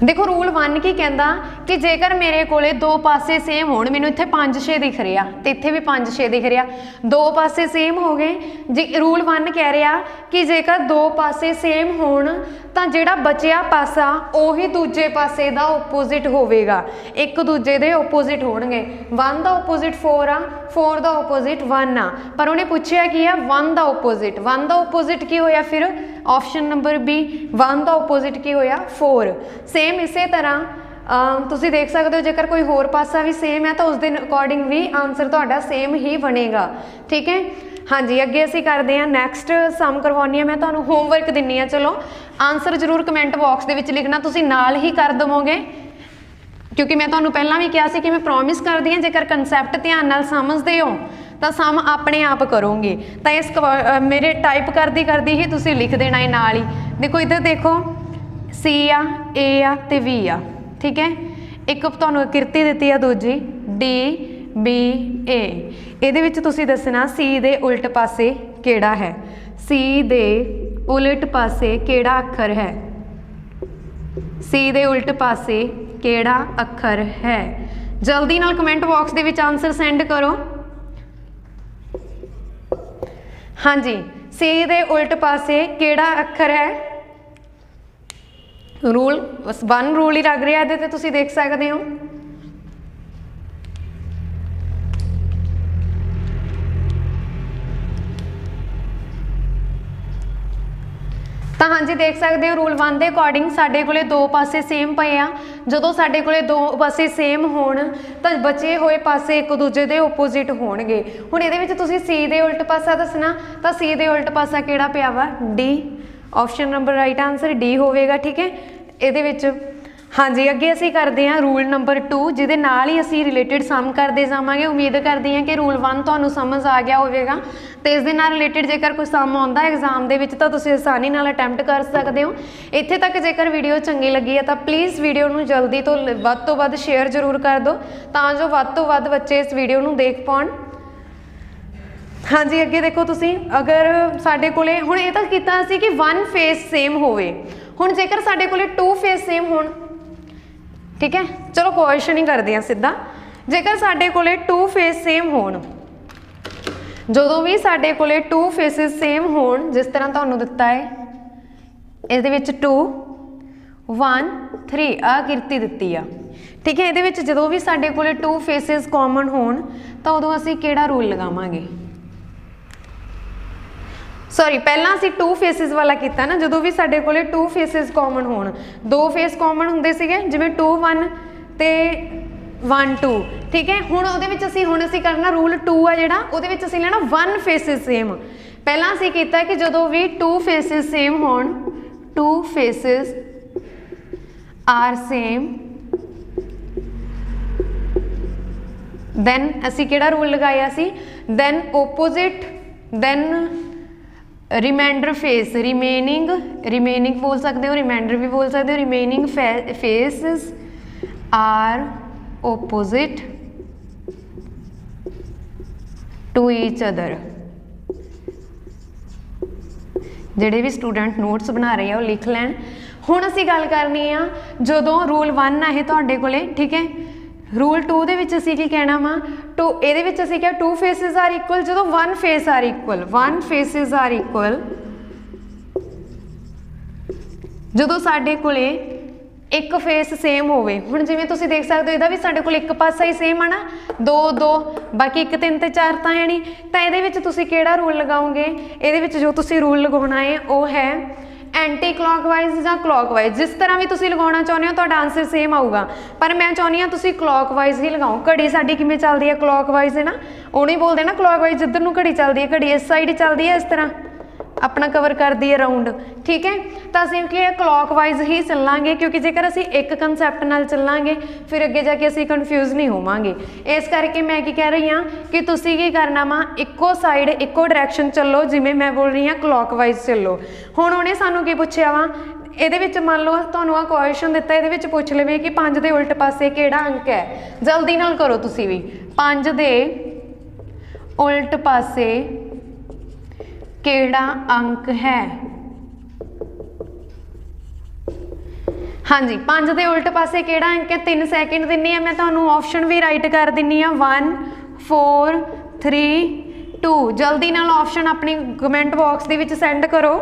देखो रूल 1 की कहता कि जेकर मेरे कोले 2 पासे सेम होण, मैनू इत्थे 5 6 दिख रहा ते इत्थे भी 5 6 दिख रहा, 2 पासे सेम हो गए जी। रूल 1 कह रहा कि जेकर 2 पासे सेम होण ਤਾਂ ਜਿਹੜਾ ਬਚਿਆ ਪਾਸਾ ਉਹੀ ਦੂਜੇ ਪਾਸੇ ਦਾ ਓਪੋਜ਼ਿਟ ਹੋਵੇਗਾ, ਇੱਕ ਦੂਜੇ ਦੇ ਓਪੋਜ਼ਿਟ ਹੋਣਗੇ। 1 ਦਾ ਓਪੋਜ਼ਿਟ 4 ਆ, 4 ਦਾ ਓਪੋਜ਼ਿਟ 1 ਆ, ਪਰ ਉਹਨੇ ਪੁੱਛਿਆ ਕੀ ਆ 1 ਦਾ ਓਪੋਜ਼ਿਟ। 1 ਦਾ ਓਪੋਜ਼ਿਟ ਕੀ ਹੋਇਆ ਫਿਰ, ਆਪਸ਼ਨ ਨੰਬਰ B, 1 ਦਾ ਓਪੋਜ਼ਿਟ ਕੀ ਹੋਇਆ 4। ਸੇਮ ਇਸੇ ਤਰ੍ਹਾਂ ਤੁਸੀਂ ਦੇਖ ਸਕਦੇ ਹੋ ਜੇਕਰ ਕੋਈ ਹੋਰ ਪਾਸਾ ਵੀ ਸੇਮ ਹੈ ਤਾਂ ਉਸ ਦੇ ਅਕੋਰਡਿੰਗ ਵੀ ਆਨਸਰ ਤੁਹਾਡਾ ਸੇਮ ਹੀ ਬਣੇਗਾ, ਠੀਕ ਹੈ। हाँ जी, अगे असी करते हैं नैक्सट सम करवानी है। मैं तुहानू होमवर्क दिनी है, चलो आंसर जरूर कमेंट बॉक्स दे विच लिखना, तुसी नाल ही कर देवोगे क्योंकि मैं तुहानू पहला भी कहा सी कि मैं प्रॉमिस करदी हाँ जेकर कंसैप्ट ध्यान नाल समझदे हो ਤਾਂ ਸਮ ਆਪਣੇ ਆਪ ਕਰੋਗੇ। ਤਾਂ ਇਸ ਮੇਰੇ ਟਾਈਪ ਕਰਦੀ ਕਰਦੀ ਹੀ ਤੁਸੀਂ ਲਿਖ ਦੇਣਾ ਹੈ ਨਾਲ ही। देखो इधर देखो C आ A आ ते V आ, ठीक है। एक तुहानू किरती दित्ती आ दूजी D B A, ਇਹਦੇ ਵਿੱਚ ਤੁਸੀਂ ਦੱਸਣਾ C ਦੇ ਉਲਟ ਪਾਸੇ ਕਿਹੜਾ ਹੈ। C ਦੇ ਉਲਟ ਪਾਸੇ ਕਿਹੜਾ ਅੱਖਰ ਹੈ। C ਦੇ ਉਲਟ ਪਾਸੇ ਕਿਹੜਾ ਅੱਖਰ ਹੈ। ਜਲਦੀ ਨਾਲ ਕਮੈਂਟ ਬਾਕਸ ਦੇ ਵਿੱਚ ਆਨਸਰ ਸੈਂਡ ਕਰੋ। हाँ जी, C ਦੇ ਉਲਟ ਪਾਸੇ ਕਿਹੜਾ ਅੱਖਰ ਹੈ। रूल बस 1 रूल ही लग रहा है, तुसी देख सकते हो। तो हाँ जी देख सकते हो रूल 1 के अकॉर्डिंग साडे कोले दो पासे सेम पे आ। जदों साडे कोले दो पासे सेम होण तां बचे हुए पासे एक दूजे दे ओपोजिट होणगे। हुण इहदे विच तुसीं C दे उल्ट पासा दसना, तां C दे उल्ट पासा किहड़ा पिया वा D। Option number right answer D होवेगा, ठीक है। ਇਹਦੇ ਵਿੱਚ हाँ जी अगे असी करते हैं रूल नंबर 2 जिहदे नाल ही असी रिलेटेड सम करते जावांगे। उम्मीद करती हैं कि रूल 1 तुहानू समझ आ गया होवेगा। तो इस दे नाल रिलेटेड जेकर कोई सम आउंदा एग्जाम दे विच तां तुसीं आसानी नाल अटैम्प्ट कर सकते हो। इत्थे तक जेकर वीडियो चंगी लगी है तो प्लीज़ वीडियो नू जल्दी तो वध शेयर जरूर कर दो तां जो वध तो वध बच्चे इस वीडियो नू देख पाउण। हाँ जी अगे देखो तुसी अगर साडे कोले हुण इह तां कीता सी कि 1 फेस सेम होवे। हुण जेकर साडे कोले 2 फेस सेम होण, ठीक है, चलो क्वेश्चन ही करते हैं सीधा। जेकर साडे कोले 2 फेस सेम होण, जदों भी साडे कोले 2 फेसिस सेम होण, जिस तरह तुहानू दिता है इहदे विच 2 1 3 आ किरती दित्ती आ, ठीक है। इहदे विच जदों भी साडे कोले 2 फेसिस कॉमन होण तां उदों असीं किहड़ा रूल लगावांगे। सॉरी पहला असीं 2 फेसिस वाला किया ना, जो भी साडे कोले 2 फेसिस कॉमन होण, 2 फेस कॉमन हुंदे सीगे जिवें 2 1 ते 1 2, ठीक है। हुण उहदे विच असीं करना रूल 2 आ जिहड़ा उहदे विच असीं लेना 1 फेसिस सेम। पहला असीं कीता कि जदों भी 2 फेसिस सेम होण, 2 फेसिस आर सेम, दैन असीं किहड़ा रूल लगाया सी, then opposite, then reminder face, remaining बोल सकते हो, रिमाइंडर भी बोल सकते हो। Remaining faces are opposite to each other. जिहड़े भी स्टूडेंट नोट्स बना रहे हैं वो लिख लैन। हुण असीं गल करनी आ जदों रूल 1 है तुहाडे कोले, ठीक है। रूल 2 दे विच असीं की कहना वा, टू इहदे विच असीं क्या 2 फेसिस आर इक्वल जदों 1 face are equal, 1 faces are equal जदों साडे कोले एक फेस सेम होवे। हुण जिवें तुसीं देख सकदे हो इहदा भी साडे कोल एक पासा ही सेम है ना, 2 2 बाकी 1 3 ते 4 तां है नहीं। तां इहदे विच तुसीं किहड़ा रूल लगाओगे। इहदे विच जो तुसीं रूल लगाउणा है वो है एंटी क्लॉकवाइज या क्लॉकवाइज, जिस तरह भी तुसीं लगाउणा चाहुंदे हो तुहाडा आंसर सेम आऊगा। पर मैं चाहुंदी हां तुसीं क्लॉकवाइज ही लगाओ। घड़ी साडी किवें चलदी है, क्लॉकवाइज है ना, उहनूं ही बोलदे ना क्लॉकवाइज, जिधर नूं घड़ी चलदी है, घड़ी इस साइड चलदी है, इस तरह अपना कवर करती है राउंड, ठीक है। तो असीं कि क्लॉकवाइज ही चलांगे क्योंकि जेकर असीं एक कंसैप्ट नाल चलांगे फिर अगे जाके असीं कन्फ्यूज नहीं होवांगे। इस करके मैं की कह रही हाँ कि तुसीं की करना वा इक्को साइड इक्को डायरैक्शन चलो, जिवें मैं बोल रही हाँ क्लॉकवाइज चलो। हुण उहने सानूं की पुछिया वा, ਇਹਦੇ ਵਿੱਚ ਮੰਨ ਲਓ ਤੁਹਾਨੂੰ ਆ ਕੁਐਸਚਨ ਦਿੱਤਾ, ਇਹਦੇ ਵਿੱਚ ਪੁੱਛ ਲਵੇ ਕਿ 5 ਦੇ ਉਲਟ ਪਾਸੇ ਕਿਹੜਾ ਅੰਕ ਹੈ। ਜਲਦੀ ਨਾਲ ਕਰੋ ਤੁਸੀਂ ਵੀ। 5 ਦੇ ਉਲਟ ਪਾਸੇ ਕਿਹੜਾ ਅੰਕ ਹੈ। हाँ जी 5 ਦੇ ਉਲਟ ਪਾਸੇ ਕਿਹੜਾ ਅੰਕ ਹੈ। 3 ਸੈਕਿੰਡ ਦਿੰਨੀ ਆ ਮੈਂ ਤੁਹਾਨੂੰ, ਆਪਸ਼ਨ ਵੀ ਰਾਈਟ ਕਰ ਦਿੰਨੀ ਆ 1 4 3 2। ਜਲਦੀ ਨਾਲ ਆਪਸ਼ਨ ਆਪਣੀ ਕਮੈਂਟ ਬਾਕਸ ਦੇ ਵਿੱਚ ਸੈਂਡ ਕਰੋ।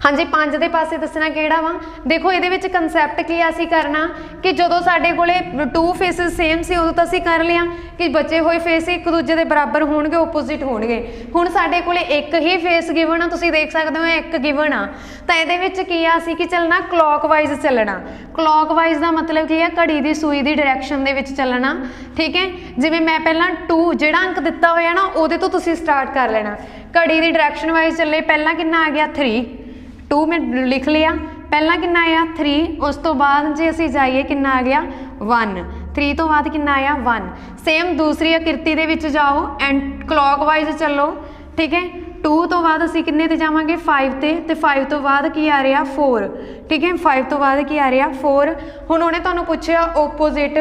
हाँ जी 5 ਦੇ ਪਾਸੇ ਦੱਸਣਾ ਕਿਹੜਾ ਵਾ। देखो ਇਹਦੇ ਵਿੱਚ ਕਨਸੈਪਟ ਕੀ ਆ, ਅਸੀਂ ਕਰਨਾ ਕਿ ਜਦੋਂ ਸਾਡੇ ਕੋਲੇ 2 ਫੇਸਿਸ ਸੇਮ ਸੀ ਉਦੋਂ ਤਾਂ ਅਸੀਂ ਕਰ ਲਿਆ ਕਿ ਬਚੇ ਹੋਏ ਫੇਸ ਇੱਕ ਦੂਜੇ ਦੇ ਬਰਾਬਰ ਹੋਣਗੇ, ਓਪੋਜ਼ਿਟ ਹੋਣਗੇ। ਹੁਣ ਸਾਡੇ ਕੋਲੇ ਇੱਕ ਹੀ ਫੇਸ ਗਿਵਨ ਆ, ਤੁਸੀਂ ਦੇਖ ਸਕਦੇ ਹੋ ਇੱਕ ਗਿਵਨ ਆ। ਤਾਂ ਇਹਦੇ ਵਿੱਚ ਕੀ ਆ, ਅਸੀਂ ਕੀ ਚੱਲਣਾ ਕਲੌਕਵਾਈਜ਼ ਚੱਲਣਾ। ਕਲੌਕਵਾਈਜ਼ ਦਾ ਮਤਲਬ ਕੀ ਆ, ਘੜੀ ਦੀ ਸੂਈ ਦੀ ਡਾਇਰੈਕਸ਼ਨ ਦੇ ਵਿੱਚ ਚੱਲਣਾ, ਠੀਕ ਹੈ। ਜਿਵੇਂ ਮੈਂ ਪਹਿਲਾਂ 2 ਜਿਹੜਾ ਅੰਕ ਦਿੱਤਾ ਹੋਇਆ ਨਾ ਉਹਦੇ ਤੋਂ ਤੁਸੀਂ ਸਟਾਰਟ ਕਰ ਲੈਣਾ। ਘੜੀ ਦੀ ਡਾਇਰੈਕਸ਼ਨ ਵਾਈਜ਼ ਚੱਲੇ, ਪਹਿਲਾਂ ਕਿੰਨਾ ਆ ਗਿਆ 3, 2 मैं लिख लिया, पहला कितना आया 3, उस तो बाद जे असी जाइए कितना आ गया 1, 3 तो बाद कितना आया 1। सेम दूसरी आकृति दे विच जाओ एंड क्लॉकवाइज चलो, ठीक है। 2 तो बाद असी किन्ने ते जावांगे 5 ते 5 तो बाद की आ रहा 4, ठीक है। 5 तो बाद की आ रहा 4। हुण उहने तुहानूं पुछिया ओपोजिट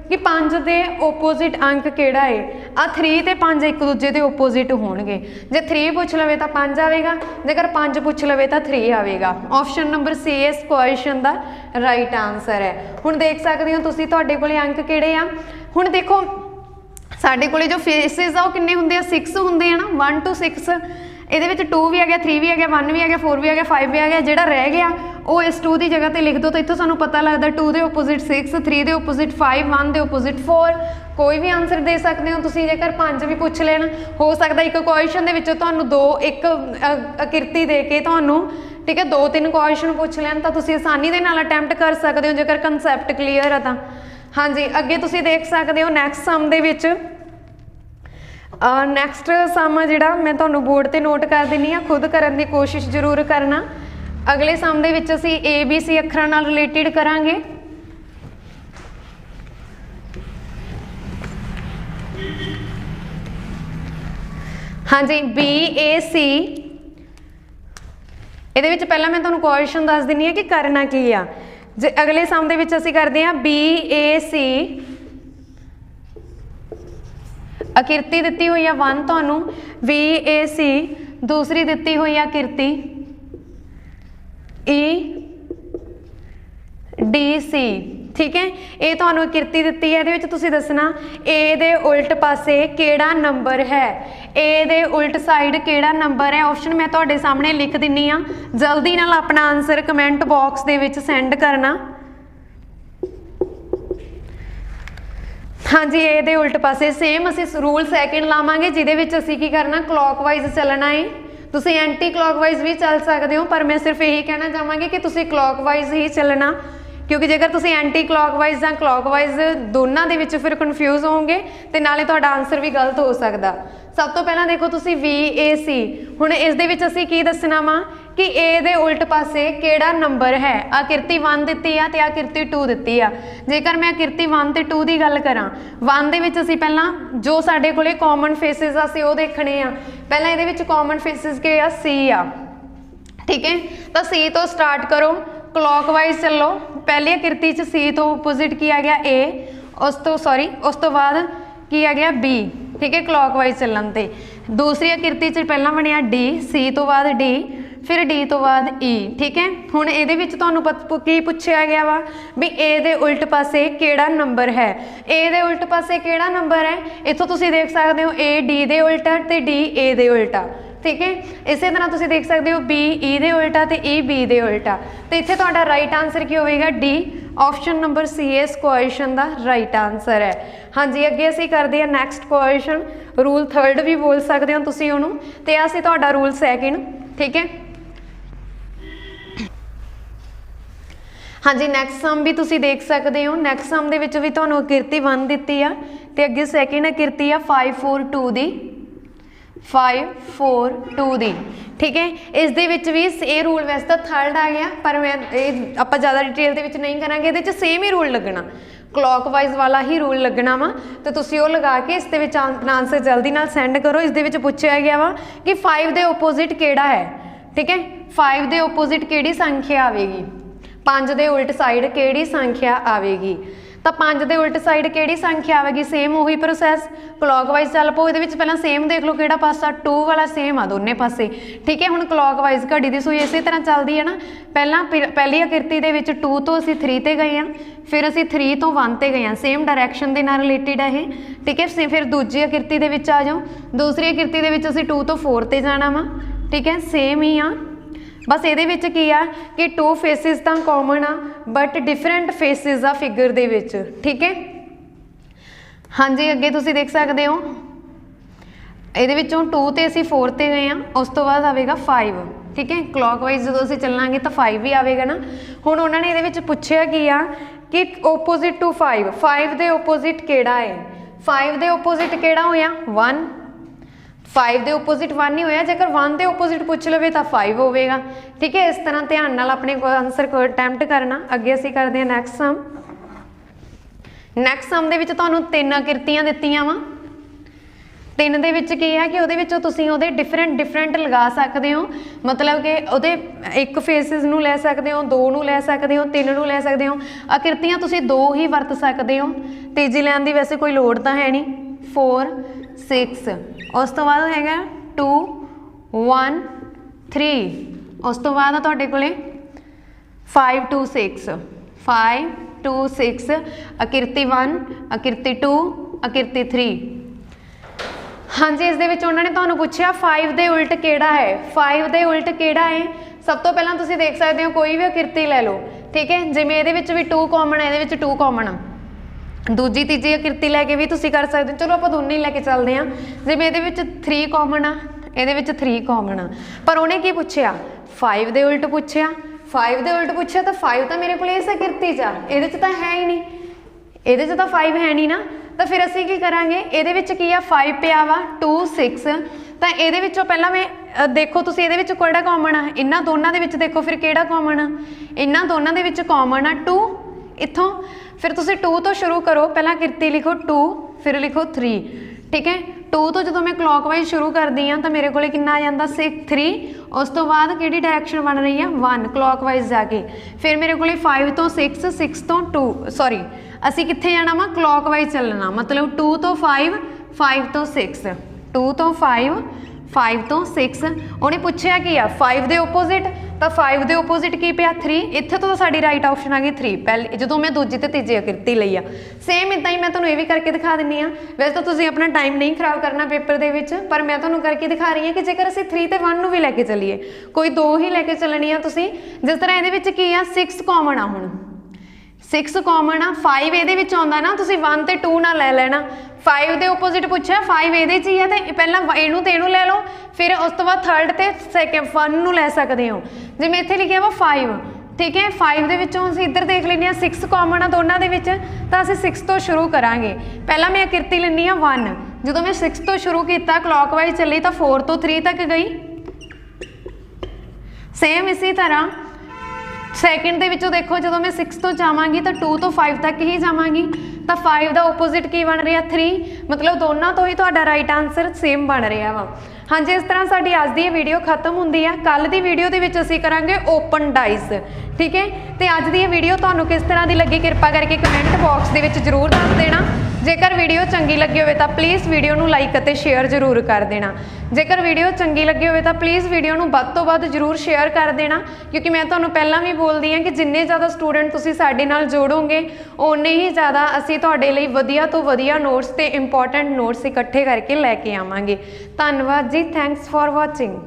कि 5 के ओपोजिट अंक किहड़ा है, आ 3 ते 5 एक दूजे के ओपोजिट होणगे। जे 3 पुछ लवे तो 5 आएगा, जेकर 5 पुछ लवे तो 3 आएगा। ऑप्शन नंबर सी इस क्वेश्चन का राइट आंसर है। हुण देख सकते हो तुसीं तुहाडे कोले अंक किहड़े आ। हुण देखो साडे कोले जो फेसिस आ वो किन्ने हुंदे आ 6 हुंदे आ ना, 1 to 6। ये 2 भी आ गया, 3 भी आ गया, 1 भी आ गया, 4 भी आ गया, 5 भी आ गया। जिहड़ा रह गया वो इस 2 की जगह पर लिख दो तो इत्थों सानूं पता लगदा 2 के ओपोजिट 6, 3 के ओपोजिट 5, 1 के ओपोजिट 4। कोई भी आंसर दे सकते हो तुसीं। जेकर 5 भी पुछ लेण, हो सकता एक क्वेश्चन दे विचों तुहानूं 2 एक आकृति दे के तुहानूं, ठीक है, 2-3 क्वेश्चन पुछ लैण तां तुसीं आसानी दे नाल अटैम्प्ट कर सकते हो जेकर कंसैप्ट क्लीयर है तां। हाँ जी, अगे तुसीं देख सकते हो नैक्सट सम दे विच नैक्सट सम जिहड़ा मैं तुहानूं बोर्ड ते नोट कर दिंदी हाँ, खुद करन दी कोशिश जरूर करना। अगले सम दे विच असीं ABC अखरां नाल रिलेटेड करांगे। हाँ जी, BAC ਇਹਦੇ ਵਿੱਚ ਪਹਿਲਾਂ मैं तुहानूं क्वेश्चन दस दिंदी ਹਾਂ कि करना की आ। जे अगले सम दे विच असीं करदे हां BAC आकृति दिती हुई है 1 तुहानूं, BAC दूसरी दिती हुई है आकृति EDC, ठीक है। ये तुहानूं आकृति दिती है, ये तुसीं दसना ए दे उल्ट पासे किहड़ा नंबर है, ए दे उल्ट साइड किहड़ा नंबर है। ऑप्शन मैं तुहाडे सामने लिख दिंनी हाँ, जल्दी नाल अपना आंसर कमेंट बॉक्स दे विच सेंड करना। हाँ जी, ए दे उल्ट पासे सेम असीं रूल सैकेंड लावांगे, जिहदे विच असीं की करना क्लॉकवाइज चलना है। तुसीं एंटी क्लॉकवाइज भी चल सकते हो, पर मैं सिर्फ यही कहना चाहांगी कि तुसीं क्लॉकवाइज ही चलना, क्योंकि जेकर तुसीं एंटी क्लॉकवाइज या क्लॉकवाइज दोनों दे विच फिर कन्फ्यूज होवोगे तो नाले तुहाडा आंसर भी गलत हो सकता। सब तो पहला देखो तुसीं VAC, हुण इस दे विच असीं की दसना वा कि ए दे उल्ट पासे किहड़ा नंबर है। आकृति 1 दित्ती आ ते आकृति 2 दित्ती आ। जेकर मैं आकृति 1 ते 2 की गल करां, 1 दे विच असीं पहलां जो साडे कोले कॉमन फेसिस आ असीं ओह देखणे आ। पहलां इहदे विच कॉमन फेसिस के आ C आ, ठीक है। तो C तो स्टार्ट करो, क्लॉकवाइज चलो। पहली आकृति च C तो ओपोजिट की आ गया A, उस तो बाद की आ गया B, ठीक है, क्लॉकवाइज चलन ते। दूसरी आकृति च पहला बनिया D, C तो बाद D, फिर D तो बाद E, ठीक है। हुण इहदे विच तुहानूं की पुछया गया वा भी A दे उल्ट पासे किहड़ा नंबर है। A दे उल्ट पासे किहड़ा नंबर है, इत्थों तुसीं देख सकते हो A D दे उल्टा ते D A दे उल्टा, ठीक है। इसे तरह तुसीं देख सकते हो B E दे उल्टा ते E B दे उल्टा। तो इत्थे तुहाडा राइट आंसर की होवेगा D, ऑप्शन नंबर C इस क्वेश्चन का राइट आंसर है। हाँ जी, अगे असीं करदे हां नैक्सट क्वेश्चन। रूल 3rd भी बोल सकते हो तुसीं उहनूं, ते असीं तुहाडा रूल 2nd, ठीक है। हाँ जी, नैक्सट सम भी तुसीं देख सकते हो। नैक्सट सम दे विच भी तुहानूं आकृति 1 दित्ती आ ते अगे सैकेंड आकृति आ 5 4 2 दी, 5 4 2 दी, ठीक है। इस दे विच भी ये रूल वैसे तो 3rd आ गया, पर मैं आपां ज़्यादा डिटेल दे विच नहीं करांगे। इहदे विच सेम ही रूल लगना, क्लॉकवाइज वाला ही रूल लगना वा। तो तुसीं ओह लगा के इस दे विच अपना आंसर जल्दी नाल सेंड करो। इस दे विच पुछया गया वा कि 5 दे ओपोजिट किहड़ा है, ठीक है। 5 दे ओपोजिट किहड़ी संख्या आवेगी, 5 दे उल्ट साइड किहड़ी संख्या आवेगी। तो 5 दे उल्ट साइड किहड़ी संख्या आवेगी, सेम उही प्रोसैस क्लॉकवाइज चल पो। इहदे विच पहलां सेम देख लो किहड़ा पासा 2 वाला सेम आ दोने पासे, ठीक है। हुण क्लॉकवाइज घड़ी दी सूई इसे तरह चलदी है ना। पहली आकृति दे विच 2 तो असीं 3 ते गए हां, फिर असीं 3 तो 1 ते गए हां, सेम डायरैक्शन दे नाल रिलेटेड है, ठीक है। फिर दूजी आकृति दे विच आ जाओ, दूसरी आकृति दे विच असीं 2 तो 4 ते जाना वा, ठीक है, सेम ही आ। बस ये की आ कि 2 फेसिस तो कॉमन आ बट डिफरेंट फेसिस आ फिगर दे विच, ठीक है। हाँ जी, अगे तुसीं देख सकते हो ये 2 ते असीं 4 ते गए हैं, उस तो बाद आएगा 5, ठीक है। क्लॉकवाइज जो असीं चलांगे तो 5 भी आएगा ना। हुण उन्होंने ये पुछया कि आ कि ओपोजिट टू 5 दे ओपोजिट किहड़ा है। 5 दे ओपोजिट किहड़ा होया 1, 5 ਦੇ ਓਪੋਜ਼ਿਟ 1 ही होया, जेकर 1 ਦੇ ਓਪੋਜ਼ਿਟ ਪੁੱਛ ਲਵੇ ਤਾਂ 5 ਹੋਵੇਗਾ। ठीक है, इस तरह ध्यान नाल अपने आंसर को अटैम्प्ट करना। अगे असीं करते हैं नैक्सट सम। नैक्सट सम दे विच तुहानूं 3 आकृतियां दित्तियां वा। 3 ਦੇ ਵਿੱਚ ਕੀ ਹੈ ਕਿ ਉਹਦੇ ਵਿੱਚੋਂ ਤੁਸੀਂ ਉਹਦੇ ਡਿਫਰੈਂਟ ਲਗਾ ਸਕਦੇ ਹੋ, ਮਤਲਬ ਕਿ ਉਹਦੇ ਇੱਕ ਫੇਸਿਸ ਨੂੰ ਲੈ ਸਕਦੇ ਹੋ, 2 ਨੂੰ ਲੈ ਸਕਦੇ ਹੋ, 3 ਨੂੰ ਲੈ ਸਕਦੇ ਹੋ। ਆਕ੍ਰਿਤੀਆਂ ਤੁਸੀਂ 2 ਹੀ ਵਰਤ ਸਕਦੇ ਹੋ, ਤੀਜੀ ਲੈਣ ਦੀ ਵੈਸੇ ਕੋਈ ਲੋੜ ਤਾਂ ਹੈ ਨਹੀਂ। 4 6 ਉਸ ਤੋਂ ਬਾਅਦ ਹੈਗਾ 2 1 3 ਉਸ ਤੋਂ ਬਾਅਦ ਆ ਤੁਹਾਡੇ ਕੋਲੇ 5 2 6 5 2 6 ਆਕ੍ਰਿਤੀ 1 ਆਕ੍ਰਿਤੀ 2 ਆਕ੍ਰਿਤੀ 3। हाँ जी, इस दे विच उन्होंने तुहानूं पुछया 5 दे उल्ट किहड़ा है। 5 दे उल्ट किहड़ा है? सब तो पहलां तुसीं देख सकते हो कोई भी आकृति लै लो, ठीक है। जिवें इहदे विच भी 2 कॉमन है, इहदे विच 2 कॉमन आ, दूजी तीजी आकृति लैके भी तुसीं कर सकते हो। चलो आपां दोनों ही लैके चलदे हां। जिवें इहदे विच 3 कॉमन आ, इहदे विच 3 कॉमन आ, पर उहने की पुछया 5 दे उल्ट पुछया। 5 दे उल्ट पुछया तो 5 तो मेरे कोल इस आकृति च आ, इहदे च तां है ही नहीं, इहदे च तां 5 है नहीं ना। तो फिर असीं की करांगे, इहदे विच की आ 5 पिया वा 2 6, तो इहदे विचों पहलां मैं देखो तुसीं इहदे विच किहड़ा कॉमन आ, इन्हां दोनां दे विच देखो फिर किहड़ा कॉमन आ, इन्हां दोनां दे विच कॉमन आ 2। इत्थों फिर तुसीं 2 तो शुरू करो, पहलां किरती लिखो 2 फिर लिखो 3, ठीक है। 2 तो जो मैं क्लॉकवाइज शुरू करती हाँ तो मेरे को कितना आ जाता 3, उस तो बाद किहड़ी डायरैक्शन बन रही है 1 क्लॉकवाइज जाके, फिर मेरे को 5 तो 6 6 तो 2 सॉरी असी कित्थे जाना वा क्लॉकवाइज चलना, मतलब 2 तो 5 5 तो 6 2 तो 5 5 तो 6। उन्हें पूछया कि 5 दे ओपोजिट, तो 5 दे ओपोजिट की पिया 3, इत्थे तो साडी राइट ऑप्शन आ गई 3 पहले जो मैं दूजी ते तीजी आकृति लई आ। सेम इदां ही मैं तुहानूं ये भी करके दिखा दिंदी हाँ। वैसे तो तुसीं अपना टाइम नहीं खराब करना पेपर दे विच, पर मैं तुहानूं करके दिखा रही हाँ कि जेकर असीं 3 ते 1 नूं भी लैके चलीए, कोई 2 ही लैके चलनी आ तुसीं। जिस तरह इहदे विच की आ 6 कॉमन आ, हुण 6 कॉमन आ, 5 इहदे विच आउंदा ना, तुसीं 1 ते 2 ना लै लेना। 5 दे ओपोजिट पूछा 5 इहदे च ही है, तो पहलां इहनूं ते इहनूं लै लो, फिर उस तो बाद 3rd ते 2nd 1 नूं लै सकदे हो। जिवें इत्थे लिखिआ वा 5, ठीक है। 5 दे विचों असीं इधर देख लैंदे हां 6 कॉमन आ दोनां दे विच, तां असीं 6 तो शुरू करांगे। पहलां मैं आकृति लैंदी हां 1, जदों मैं 6 तो शुरू कीता क्लॉकवाइज चली तो 4 तो 3 तक गई। सेम इसी तरह सैकेंड दे विचों देखो जो मैं 6 तो जावांगी तो 2 तो 5 तक ही जावांगी, तो 5 का ओपोजिट की बन रहा 3, मतलब दोनों तो ही तुहाडा राइट आंसर सेम बन रहा वा। हाँ जी, इस तरह साडी अज दी वीडियो खत्म हुंदी है। कल दी वीडियो दे विच असीं करांगे ओपन डाइस, ठीक है। तो अज दी वीडियो तुहानूं किस तरह की लगी कृपा करके कमेंट बॉक्स दे विच जरूर दस देना। जेकर वीडियो चंगी लगी हो तो प्लीज़ वीडियो नूं लाइक और शेयर जरूर कर देना। जेकर वीडियो चंगी लगी हो तो प्लीज़ वीडियो नूं वध तो वध जरूर शेयर कर देना, क्योंकि मैं तुहानूं पहलां भी बोलदी हां कि जिन्ने ज़्यादा स्टूडेंट तुसीं साडे नाल जोड़ोगे उन्ने ही ज़्यादा असीं तुहाडे लई वधिया तो वधिया नोट्स ते इंपॉर्टेंट नोट्स इकट्ठे करके लैके आवांगे। धन्नवाद जी, थैंक्स फॉर वॉचिंग।